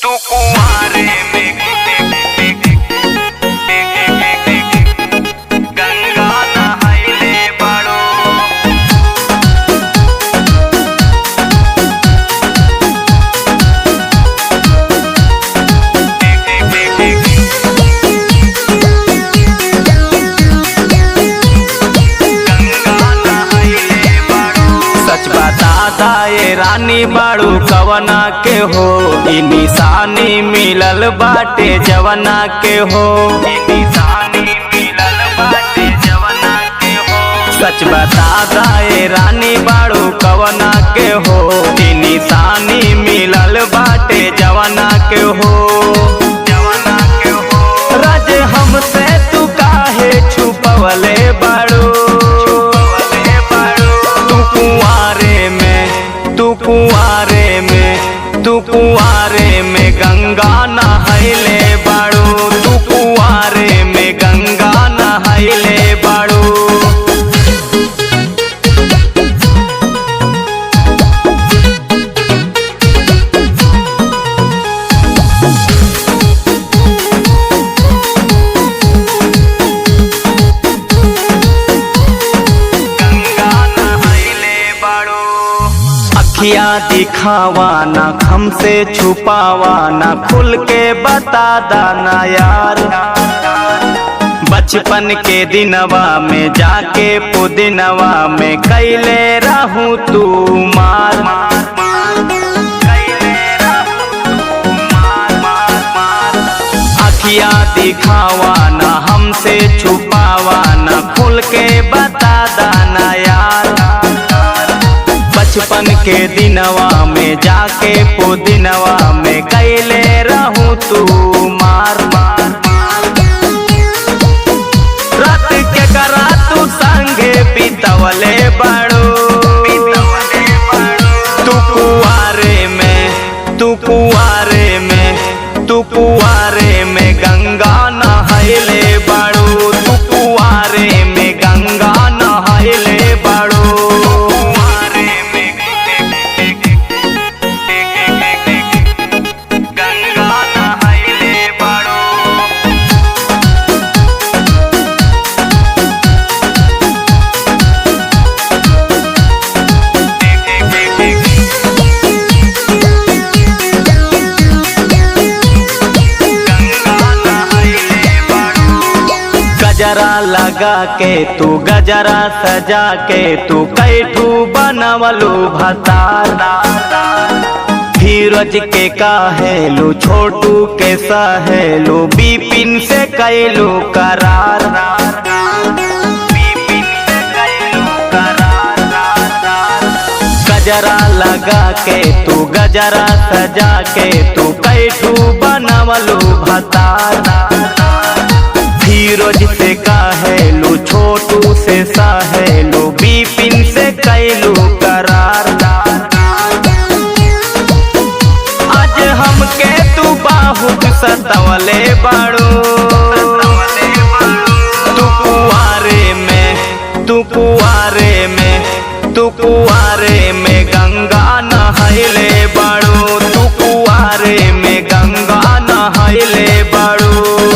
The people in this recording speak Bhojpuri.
तू कुंवारे में गंगा नहाइले बाड़ो। सच बता ये रानी बाड़ू कवना के हो, ई निशानी मिलल बाटे जवना के हो, ई निशानी मिलल बाटे जवना के हो। सच बता ये रानी बाड़ू कवना के हो, ई निशानी मिलल बाटे जवना के हो, जवना के हो। राज हमसे तू काहे छुपवले बाड़ू, तू कुंवारे में गंगा नहाइले बाड़ू, तू कुंवारे में गंगा नहाइले बाड़ू। अखियाँ दिखावा ना हमसे छुपावा ना, खुल के बता दाना यार। बचपन के दिनवा में जाके पुदिनवा में कैले रहूं तू मार। अखियाँ दिखावा ना हमसे छुपावा ना, खुल के बता दाना यार। बचपन के दिनवा में जाके पुदिनवा में कैले रहूं तू मार। रात के करा तू संगे बितवले बाड़ू, तू कुंवारे में, तू कुंवारे में, तू कुंवारे में गंगा नहाइले बाड़ू, तू कुंवारे में गंगा नहाइले बाड़ू। गजरा लगा के तू गजरा सजा के तू कैठू बनवलू भतार। धीरज के काहेलू छोटू के सहेलू, बिपिन से कैलू करार। गजरा लगा के तू गजरा सजा के तू कैठू बनवलू भतार। धीरज से काहेलू छोटू से सहेलू, बिपिन से कैलू करार। आज हमके तू बहुत सतवले बाड़ू, तू कुंवारे में, तू कुंवारे में, तू कुंवारे में गंगा नहाइले बाड़ू, तू कुंवारे में गंगा नहाइले बाड़ू।